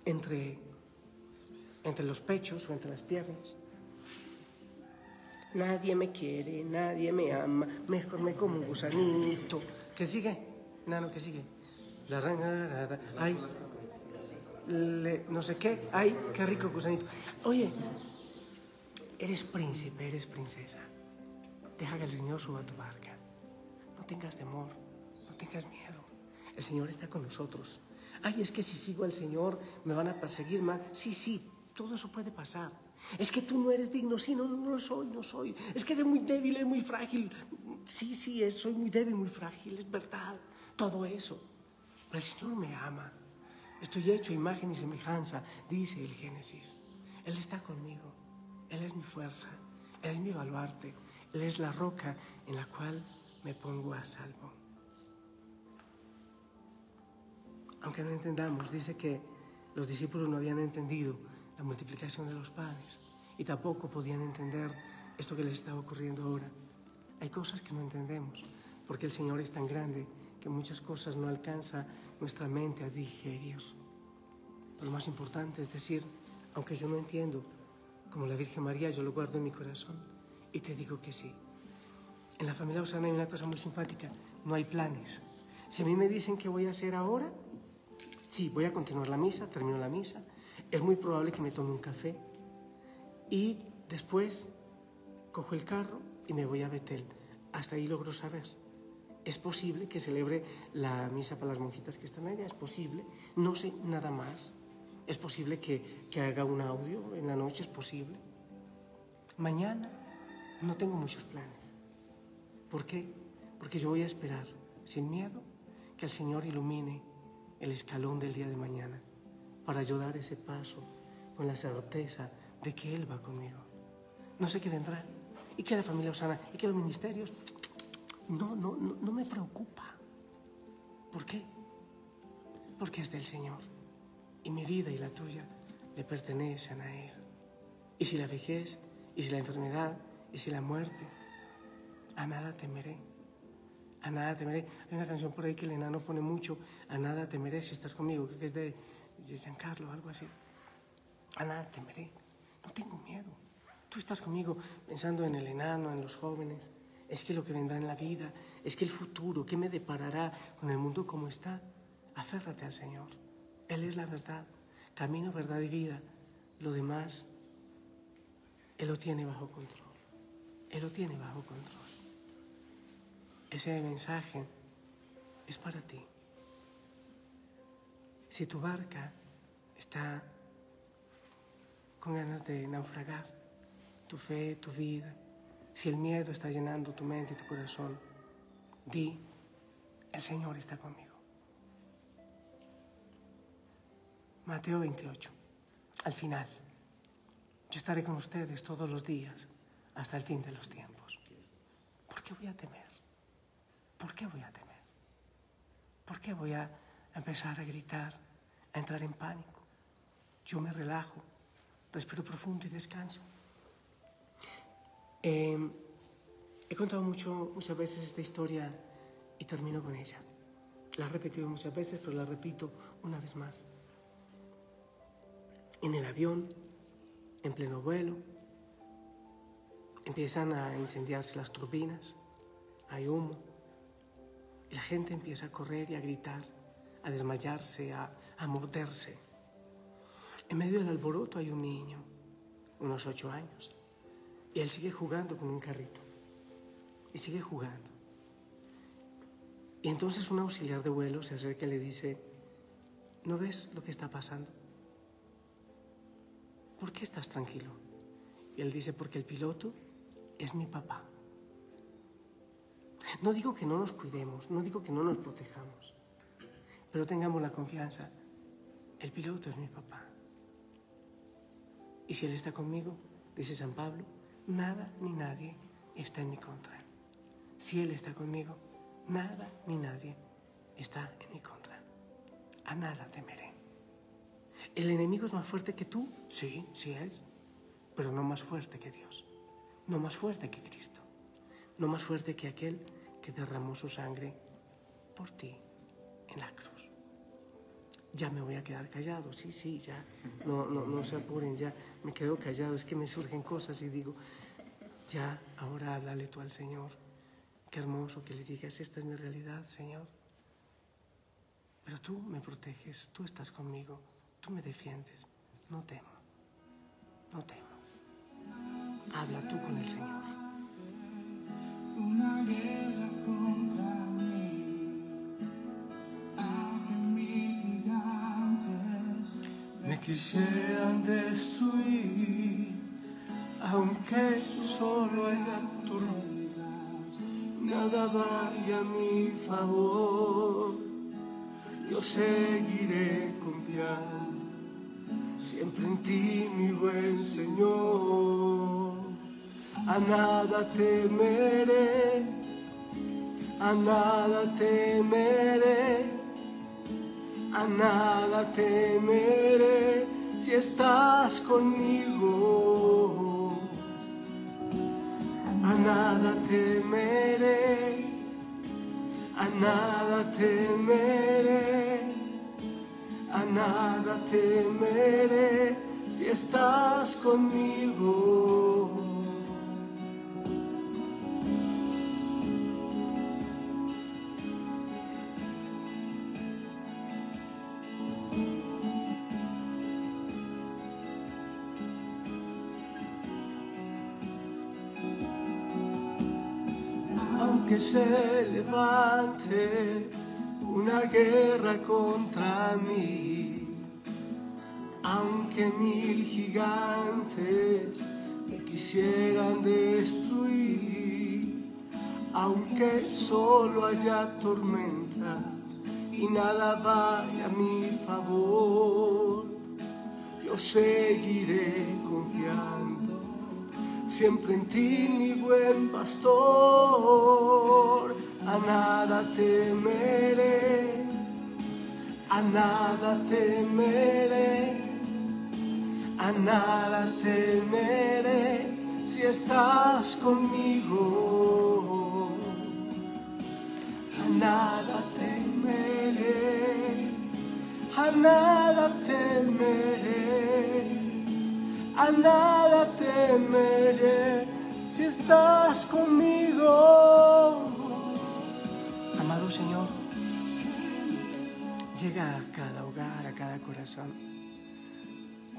entre los pechos o entre las piernas. Nadie me quiere, nadie me ama, mejor me como un gusanito. ¿Qué sigue? Nano, ¿qué sigue? Ay, no sé qué. Ay, qué rico gusanito. Oye, eres príncipe, eres princesa. Deja que el Señor suba a tu barca. No tengas temor, no tengas miedo. El Señor está con nosotros. Ay, es que si sigo al Señor me van a perseguir más. Sí, todo eso puede pasar. Es que tú no eres digno. Sí, no lo soy, no soy. Es que eres muy débil, eres muy frágil. Sí, soy muy débil, muy frágil, es verdad. Todo eso. Pero el Señor me ama. Estoy hecho a imagen y semejanza, dice el Génesis. Él está conmigo. Él es mi fuerza. Él es mi baluarte. Él es la roca en la cual me pongo a salvo. Aunque no entendamos, dice que los discípulos no habían entendido la multiplicación de los panes y tampoco podían entender esto que les estaba ocurriendo ahora. Hay cosas que no entendemos porque el Señor es tan grande que muchas cosas no alcanza nuestra mente a digerir. Pero lo más importante es decir, aunque yo no entiendo, como la Virgen María, yo lo guardo en mi corazón y te digo que sí. En la familia Osana hay una cosa muy simpática, no hay planes. Si a mí me dicen qué voy a hacer ahora, sí, voy a continuar la misa, termino la misa. Es muy probable que me tome un café y después cojo el carro y me voy a Betel. Hasta ahí logro saber. Es posible que celebre la misa para las monjitas que están allá, es posible. No sé nada más. Es posible que haga un audio en la noche, es posible. Mañana no tengo muchos planes. ¿Por qué? Porque yo voy a esperar, sin miedo, que el Señor ilumine el escalón del día de mañana para yo dar ese paso con la certeza de que Él va conmigo. No sé qué vendrá, y que la familia Osana, y que los ministerios, no me preocupa. ¿Por qué? Porque es del Señor, y mi vida y la tuya le pertenecen a Él. Y si la vejez, y si la enfermedad, y si la muerte, a nada temeré. A nada temeré. Hay una canción por ahí que el enano pone mucho, a nada temeré si estás conmigo, creo que es de Giancarlo, algo así. A nada temeré, no tengo miedo. Tú estás conmigo pensando en el enano, en los jóvenes. Es que lo que vendrá en la vida, es que el futuro, ¿qué me deparará con el mundo como está? Aférrate al Señor. Él es la verdad, camino, verdad y vida. Lo demás, Él lo tiene bajo control. Él lo tiene bajo control. Ese mensaje es para ti. Si tu barca está con ganas de naufragar, tu fe, tu vida, si el miedo está llenando tu mente y tu corazón, di, el Señor está conmigo. Mateo 28, al final, yo estaré con ustedes todos los días hasta el fin de los tiempos. ¿Por qué voy a temer? ¿Por qué voy a temer? ¿Por qué voy a empezar a gritar, a entrar en pánico? Yo me relajo, respiro profundo y descanso. He contado muchas veces esta historia y termino con ella. La he repetido muchas veces, pero la repito una vez más. En el avión, en pleno vuelo, empiezan a incendiarse las turbinas, hay humo, y la gente empieza a correr y a gritar, a desmayarse, a morderse. En medio del alboroto hay un niño, unos 8 años, y él sigue jugando con un carrito, y sigue jugando. Y entonces un auxiliar de vuelo se acerca y le dice, ¿no ves lo que está pasando? ¿Por qué estás tranquilo? Y él dice, porque el piloto es mi papá. No digo que no nos cuidemos, no digo que no nos protejamos, pero tengamos la confianza, el piloto es mi papá. Y si él está conmigo, dice San Pablo, nada ni nadie está en mi contra. Si él está conmigo, nada ni nadie está en mi contra. A nada temeré. ¿El enemigo es más fuerte que tú? Sí, sí es, pero no más fuerte que Dios, no más fuerte que Cristo, no más fuerte que aquel que derramó su sangre por ti en la cruz. Ya me voy a quedar callado, sí, ya, no se apuren, ya me quedo callado, es que me surgen cosas y digo, ya, ahora háblale tú al Señor. Qué hermoso que le digas, esta es mi realidad, Señor. Pero tú me proteges, tú estás conmigo, tú me defiendes. No temo, no temo. Habla tú con el Señor. Una guerra contra mí, aunque mis gigantes me quisieran destruir, aunque solo haya tormentas, nada vaya a mi favor. Yo seguiré confiando siempre en ti, mi buen Señor. A nada temeré, a nada temeré, a nada temeré si estás conmigo. A nada temeré, a nada temeré, a nada temeré si estás conmigo. Aunque se levante una guerra contra mí, aunque 1000 gigantes me quisieran destruir, aunque solo haya tormentas y nada vaya a mi favor, yo seguiré confiando siempre en ti, mi buen pastor. A nada temeré, a nada temeré, a nada temeré si estás conmigo. A nada temeré, a nada temeré, a nada temeré si estás conmigo. Amado Señor, llega a cada hogar, a cada corazón.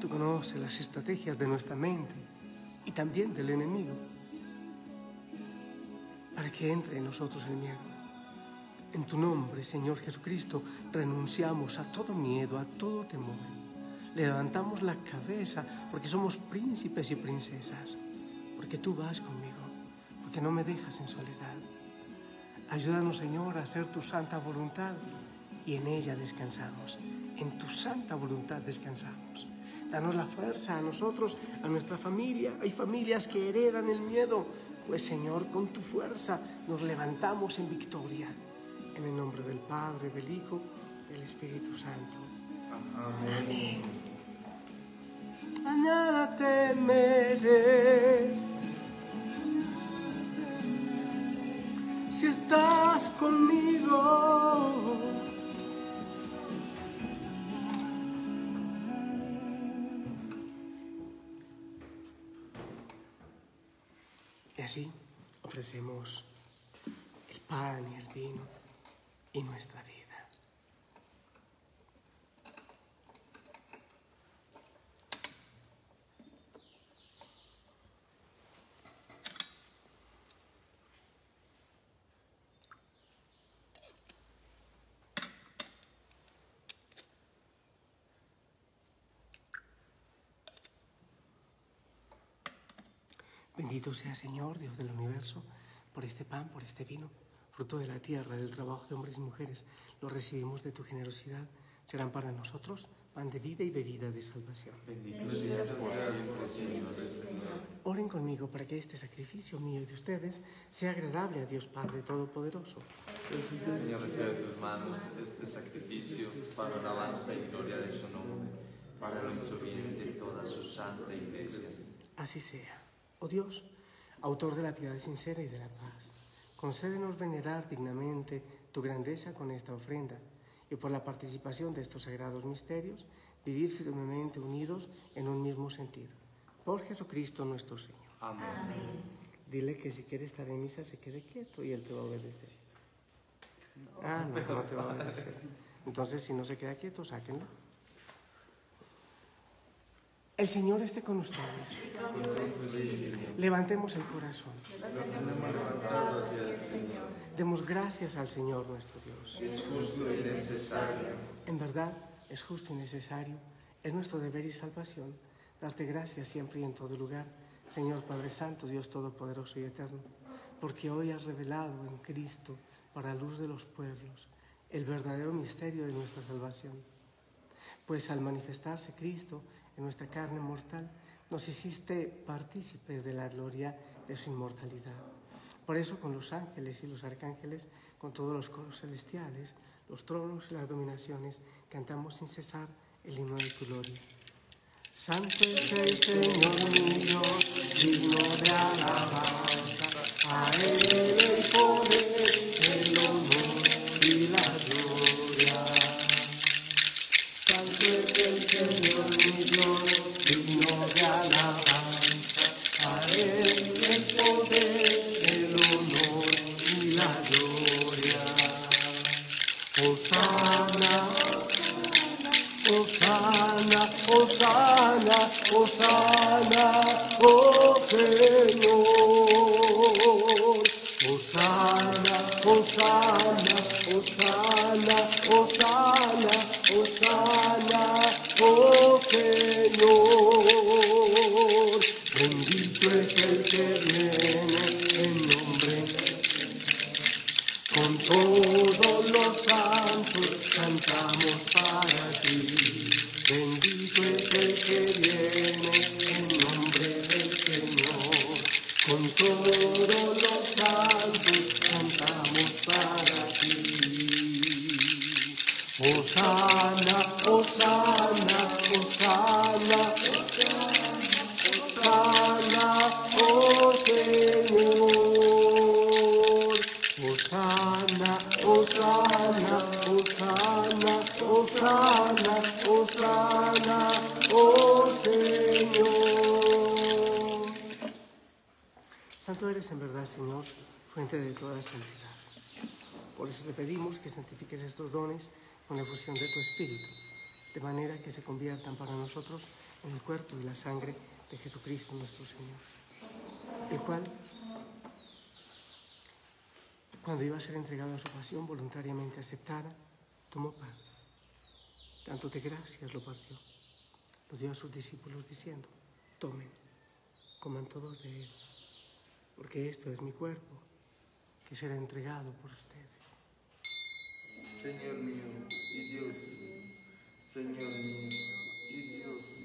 Tú conoces las estrategias de nuestra mente y también del enemigo para que entre en nosotros el miedo. En tu nombre, Señor Jesucristo, renunciamos a todo miedo, a todo temor. Levantamos la cabeza porque somos príncipes y princesas, porque tú vas conmigo, porque no me dejas en soledad. Ayúdanos, Señor, a hacer tu santa voluntad y en ella descansamos. En tu santa voluntad descansamos. Danos la fuerza a nosotros, a nuestra familia. Hay familias que heredan el miedo. Pues, Señor, con tu fuerza nos levantamos en victoria. En el nombre del Padre, del Hijo, del Espíritu Santo. Amén. A nada temeré si estás conmigo. Y así ofrecemos el pan y el vino y nuestra vida. Bendito sea, Señor, Dios del universo, por este pan, por este vino, fruto de la tierra, del trabajo de hombres y mujeres. Lo recibimos de tu generosidad. Serán para nosotros pan de vida y bebida de salvación. Bendito seas por siempre, Señor. Oren conmigo para que este sacrificio mío y de ustedes sea agradable a Dios Padre Todopoderoso. Señor, recibe de tus manos este sacrificio para alabanza y gloria de su nombre, para nuestro bien y de toda su santa iglesia. Así sea. Oh Dios, autor de la piedad sincera y de la paz, concédenos venerar dignamente tu grandeza con esta ofrenda y por la participación de estos sagrados misterios, vivir firmemente unidos en un mismo sentido. Por Jesucristo nuestro Señor. Amén. Dile que si quiere estar en misa se quede quieto y Él te va a obedecer. Ah, no, no te va a obedecer. Entonces, si no se queda quieto, sáquenlo. El Señor esté con ustedes. Levantemos el corazón. Demos gracias al Señor nuestro Dios. Es justo y necesario. En verdad, es justo y necesario, es nuestro deber y salvación, darte gracias siempre y en todo lugar, Señor Padre Santo, Dios Todopoderoso y Eterno, porque hoy has revelado en Cristo, para luz de los pueblos, el verdadero misterio de nuestra salvación. Pues al manifestarse Cristo en nuestra carne mortal, nos hiciste partícipes de la gloria de su inmortalidad. Por eso con los ángeles y los arcángeles, con todos los coros celestiales, los tronos y las dominaciones, cantamos sin cesar el himno de tu gloria. Santo es el Señor mi Dios, digno de alabanza, a Él el poder, el honor y la gloria. Santo es el Señor mi Dios, digno de alabanza, a Él el poder, el honor y la gloria. Hosana, Hosana, Hosana, Hosana, oh Señor. Hosana, Hosana, Hosana, Hosana, Hosana, oh Señor. Bendito es el que viene en nombre. Con todos los santos cantamos para ti. Bendito es el que viene en nombre del Señor. Con todos los santos cantamos para ti. Hosana, Hosana, Hosana, Hosana, oh Señor. Hosana, Hosana, Hosana, Hosana, Hosana, oh Señor. Santo eres en verdad, Señor, fuente de toda santidad. Por eso te pedimos que santifiques estos dones con la efusión de tu Espíritu, de manera que se conviertan para nosotros en el cuerpo y la sangre de Jesucristo nuestro Señor, el cual, Cuando iba a ser entregado a su pasión, voluntariamente aceptada, tomó pan. Dándote gracias, lo partió. Lo dio a sus discípulos diciendo: tomen, coman todos de él, porque esto es mi cuerpo, que será entregado por ustedes. Señor mío y Dios mío, Señor mío y Dios mío.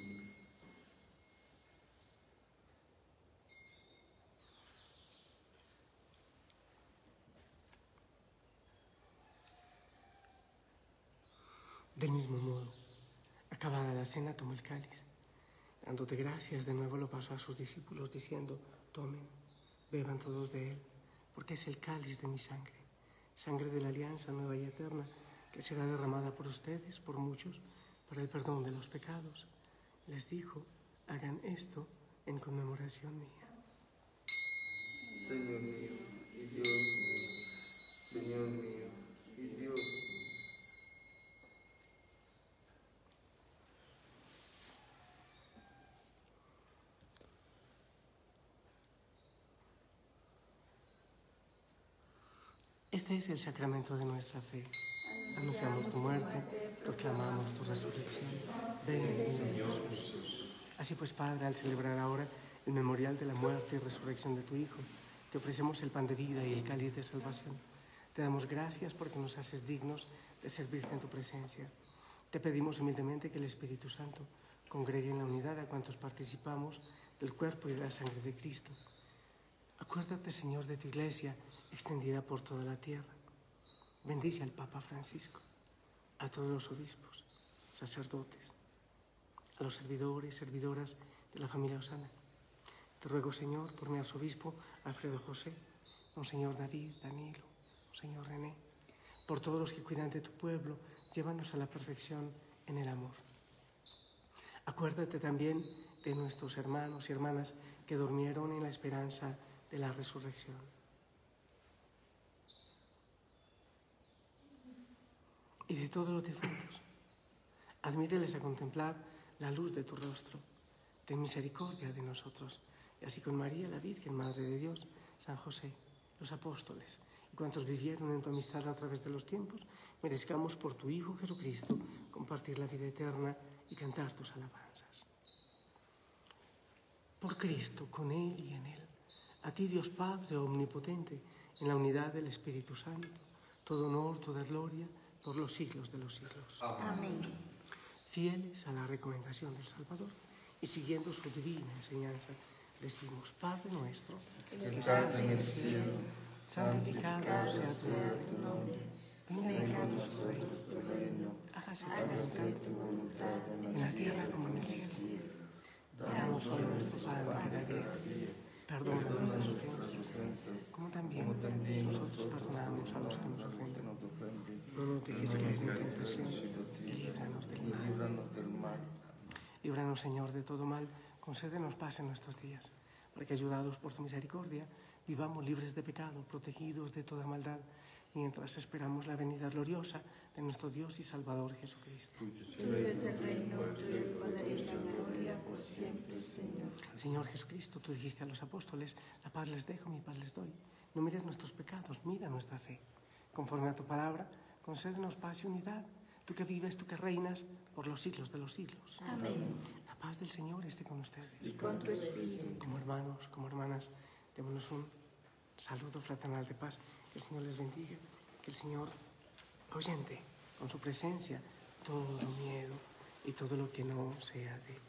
Del mismo modo, acabada la cena, tomó el cáliz. Dándote gracias, de nuevo lo pasó a sus discípulos, diciendo: tomen, beban todos de él, porque es el cáliz de mi sangre, sangre de la alianza nueva y eterna, que será derramada por ustedes, por muchos, para el perdón de los pecados. Les dijo: hagan esto en conmemoración mía. Señor mío y Dios mío, Señor mío y Dios mío. Este es el sacramento de nuestra fe. Anunciamos tu muerte, proclamamos tu resurrección. Ven, Señor Jesús. Así pues, Padre, al celebrar ahora el memorial de la muerte y resurrección de tu Hijo, te ofrecemos el pan de vida y el cáliz de salvación. Te damos gracias porque nos haces dignos de servirte en tu presencia. Te pedimos humildemente que el Espíritu Santo congregue en la unidad a cuantos participamos del cuerpo y de la sangre de Cristo. Acuérdate, Señor, de tu Iglesia extendida por toda la tierra. Bendice al Papa Francisco, a todos los obispos, sacerdotes, a los servidores y servidoras de la familia Osana. Te ruego, Señor, por mi arzobispo Alfredo José, Monseñor David, Danilo, Monseñor René, por todos los que cuidan de tu pueblo, llévanos a la perfección en el amor. Acuérdate también de nuestros hermanos y hermanas que durmieron en la esperanza de la resurrección. Y de todos los difuntos, admíteles a contemplar la luz de tu rostro. Ten misericordia de nosotros, y así con María, la Virgen, Madre de Dios, San José, los apóstoles y cuantos vivieron en tu amistad a través de los tiempos, merezcamos por tu Hijo Jesucristo compartir la vida eterna y cantar tus alabanzas. Por Cristo, con Él y en Él, a ti, Dios Padre omnipotente, en la unidad del Espíritu Santo, todo honor, toda gloria, por los siglos de los siglos. Amén. Fieles a la recomendación del Salvador y siguiendo su divina enseñanza, decimos: Padre nuestro, que estás en el cielo, santificado sea tu nombre. Venga a nosotros tu reino, hágase tu voluntad, en la tierra como en el cielo. Danos hoy nuestro pan cada día. Perdona nuestras ofensas, como también nosotros perdonamos a los que nos ofenden. No nos dejes caer en tentación y líbranos del mal. Líbranos, Señor, de todo mal. Concédenos paz en nuestros días, para que, ayudados por tu misericordia, vivamos libres de pecado, protegidos de toda maldad, mientras esperamos la venida gloriosa de nuestro Dios y Salvador Jesucristo. Tuyo es el reino, tuyo el poder y la gloria por siempre, Señor. Señor Jesucristo, tú dijiste a los apóstoles: la paz les dejo, mi paz les doy. No mires nuestros pecados, mira nuestra fe. Conforme a tu palabra, concédenos paz y unidad. Tú que vives, tú que reinas por los siglos de los siglos. Amén. La paz del Señor esté con ustedes. Y con tu espíritu. Como hermanos, como hermanas, démonos un saludo fraternal de paz. Que el Señor les bendiga. Que el Señor ahuyente con su presencia todo miedo y todo lo que no sea de Él.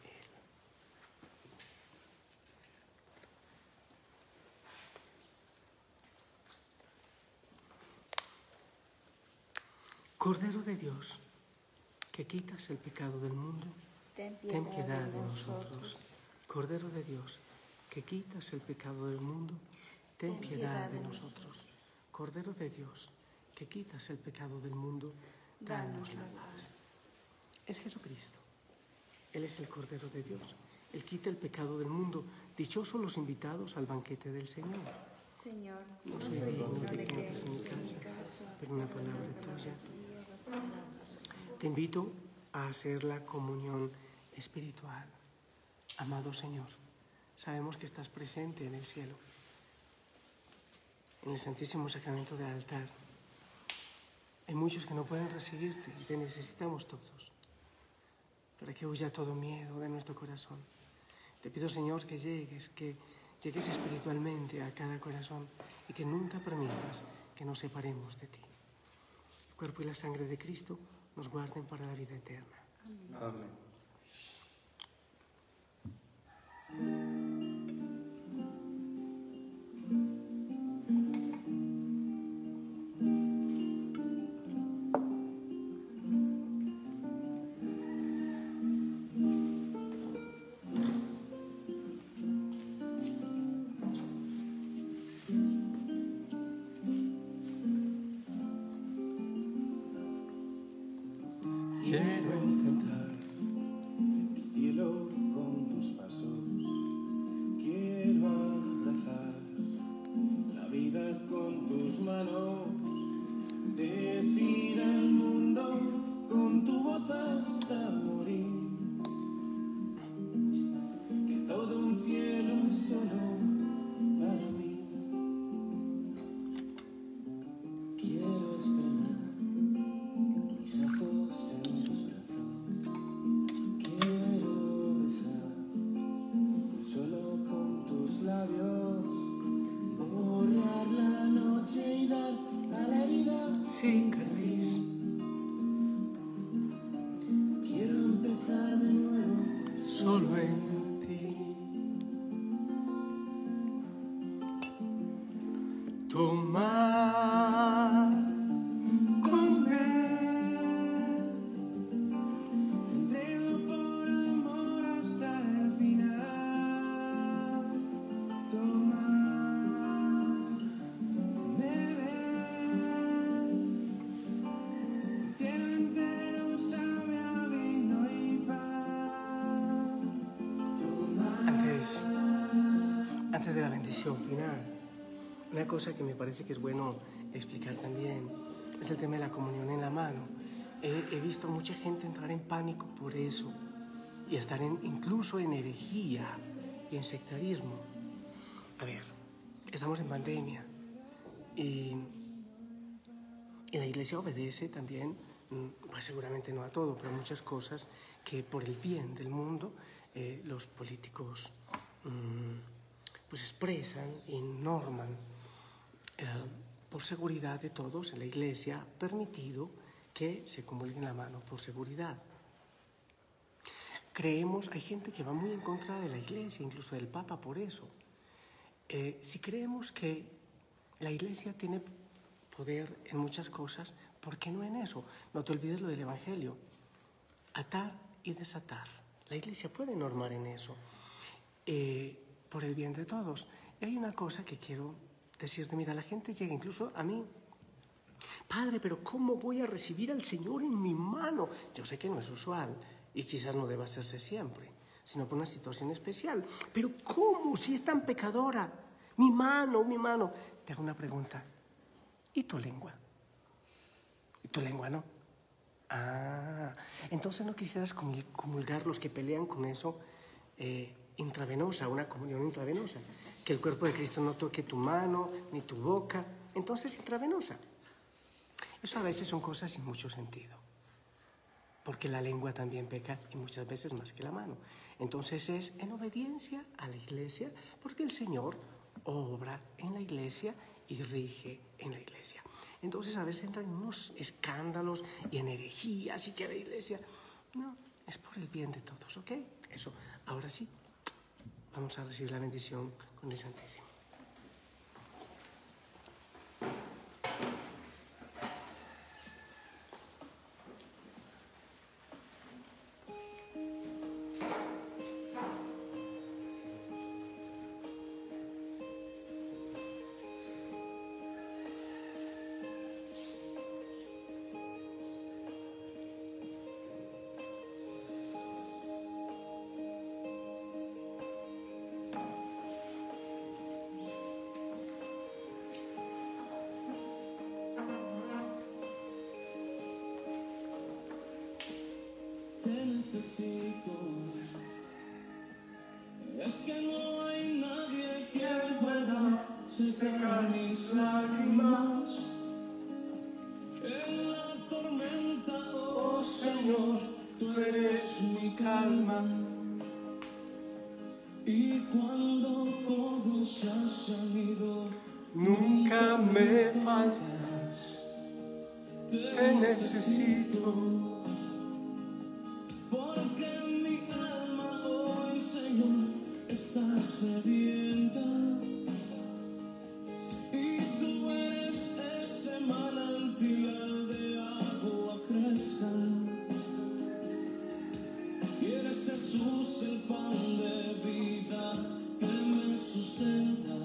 Cordero de Dios, que quitas el pecado del mundo, ten piedad de nosotros. Cordero de Dios, que quitas el pecado del mundo, ten piedad de nosotros. Cordero de Dios, que quitas el pecado del mundo, danos la paz. Es Jesucristo. Él es el Cordero de Dios. Él quita el pecado del mundo. Dichosos los invitados al banquete del Señor. Señor, No soy digno de que entres en mi casa, pero una palabra tuya. Te invito a hacer la comunión espiritual. Amado Señor, sabemos que estás presente en el cielo. en el Santísimo Sacramento del altar. Hay muchos que no pueden recibirte y te necesitamos todos, para que huya todo miedo de nuestro corazón. Te pido, Señor, que llegues espiritualmente a cada corazón y que nunca permitas que nos separemos de ti. El cuerpo y la sangre de Cristo nos guarden para la vida eterna. Amén. Quiero encantar el cielo con tus pasos, quiero abrazar la vida con tus manos, decir al mundo con tu voz hasta morir, que todo un cielo solo para mí. Quiero estrenar mis ojos en tus brazos, quiero besar el suelo con tus labios, borrar la noche y dar a la herida cicatriz. Quiero empezar de nuevo Solo en ti. Tomar, comer, entrego por amor hasta el final. Tomar, beber, el cielo entero sabe a vino y pan. Antes de la bendición final, una cosa que me parece que es bueno explicar también es el tema de la comunión en la mano. He visto mucha gente entrar en pánico por eso y estar incluso en herejía y en sectarismo. A ver, estamos en pandemia y la Iglesia obedece también, pues seguramente no a todo, pero a muchas cosas que por el bien del mundo los políticos pues expresan y norman. Por seguridad de todos, en la Iglesia ha permitido que se comulguen la mano por seguridad. Hay gente que va muy en contra de la Iglesia, incluso del Papa, por eso. Si creemos que la Iglesia tiene poder en muchas cosas, ¿por qué no en eso? No te olvides lo del Evangelio. Atar y desatar. La Iglesia puede normar en eso, por el bien de todos. Y hay una cosa que quiero decirte, mira, la gente llega incluso a mí. Padre, pero ¿cómo voy a recibir al Señor en mi mano? Yo sé que no es usual y quizás no deba hacerse siempre, sino por una situación especial. Pero ¿cómo? Si es tan pecadora. Mi mano. Te hago una pregunta. ¿Y tu lengua? ¿Y tu lengua no? Ah, entonces no quisieras comulgar los que pelean con eso intravenosa, una comunión intravenosa. Que el cuerpo de Cristo no toque tu mano ni tu boca. Entonces intravenosa. Eso a veces son cosas sin mucho sentido. Porque la lengua también peca y muchas veces más que la mano. Entonces es en obediencia a la Iglesia, porque el Señor obra en la Iglesia y rige en la Iglesia. Entonces a veces entran unos escándalos y en herejías y que la Iglesia... No, es por el bien de todos, ¿ok? Eso, ahora sí, vamos a recibir la bendición con el Santísimo. Necesito, es que no hay nadie que pueda secar mis lágrimas. En la tormenta, oh Señor, tú eres mi calma. Y cuando todos ya se han ido, nunca me faltas, te necesito. Porque mi alma hoy, Señor, está sedienta. Y tú eres ese manantial de agua fresca. Y eres Jesús el pan de vida que me sustenta.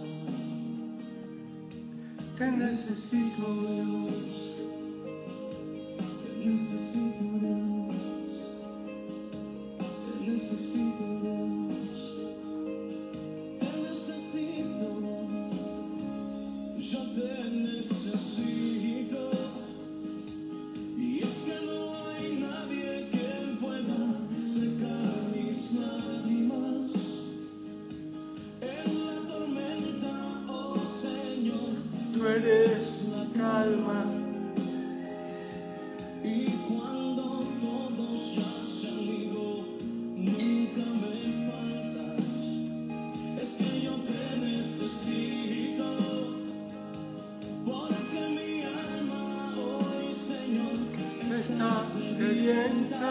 Te necesito, Dios. Te necesito, Dios. Te necesito, Dios. Te necesito. Yo te necesito. Y es que no hay nadie que pueda secar mis lágrimas. En la tormenta, oh Señor, Tú eres la calma. y cuando todos ya se han ido, nunca me faltas. Es que yo te necesito. Porque mi alma hoy, Señor, Está sedienta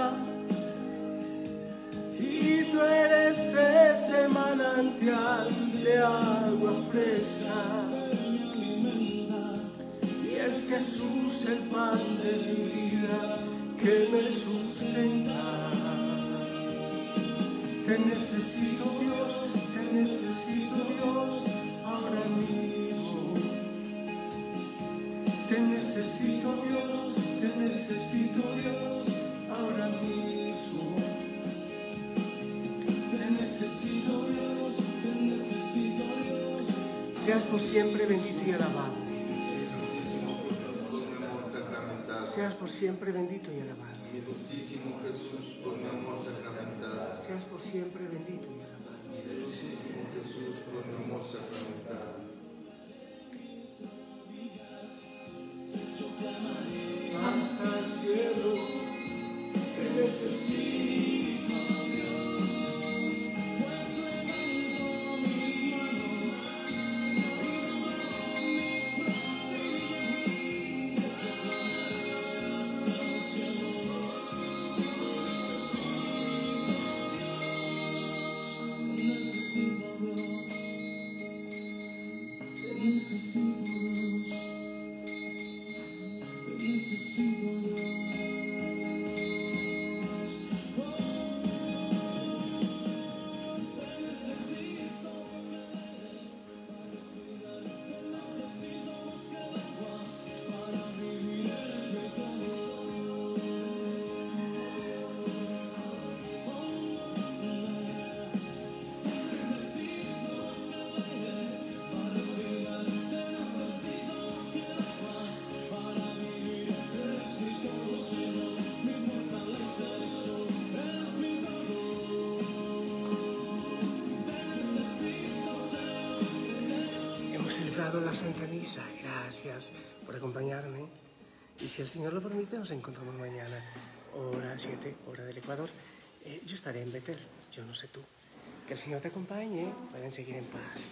y tú eres ese manantial de agua fresca. me alimenta. Y es Jesús el pan de vida que me sustenta. Te necesito, Dios, te necesito, Dios, ahora mismo. Te necesito, Dios, te necesito, Dios, ahora mismo. Te necesito, Dios, te necesito, Dios. Seas por siempre bendito y alabado. Seas por siempre bendito y alabado. Mi dulcísimo Jesús, por mi amor sacramentado. Seas por siempre bendito y alabado. Mi dulcísimo Jesús, por mi amor sacramentado. Hasta el cielo, te necesito, Dios, pues levanto mis manos y doblo mis rodillas. Proclamaré hasta el cielo. Necesito Dios, te necesito Dios, te necesito Dios. Hemos celebrado la Santa Misa. Gracias por acompañarme. Y si el Señor lo permite, nos encontramos mañana, hora 7, hora del Ecuador. Yo estaré en Betel, yo no sé tú. Que el Señor te acompañe, pueden seguir en paz.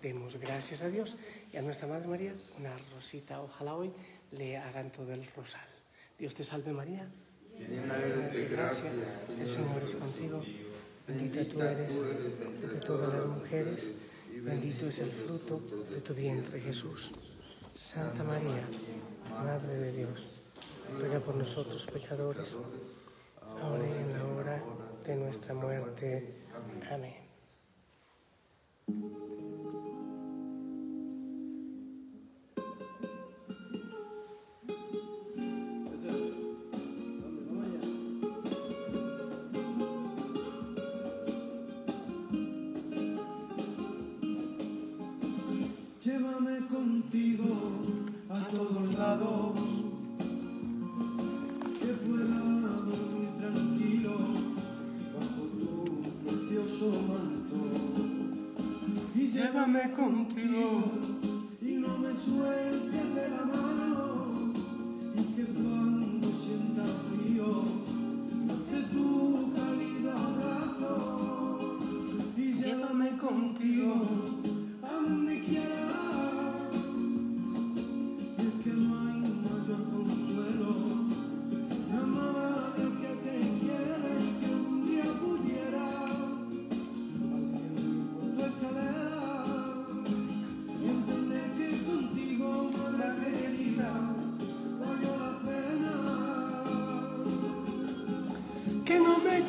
Demos gracias a Dios y a nuestra Madre María una rosita. Ojalá hoy le hagan todo el rosal. Dios te salve María. Llena eres de gracia, El Señor es contigo. Bendita tú eres entre todas las mujeres. Bendito es el fruto de tu vientre, Jesús. Santa María, Madre de Dios, ruega por nosotros pecadores, ahora y en la hora de nuestra muerte. Amén. Llévame contigo a todos lados, que pueda dormir tranquilo bajo tu precioso manto. Y Llévame contigo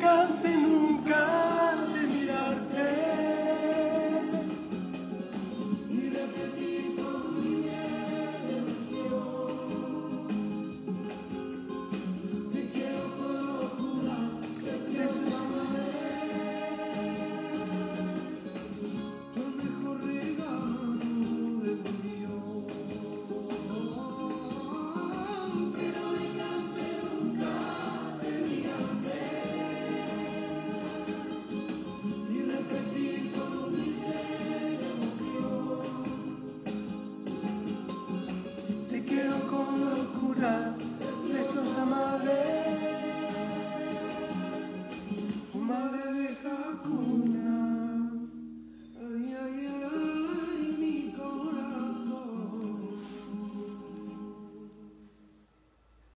canse nunca.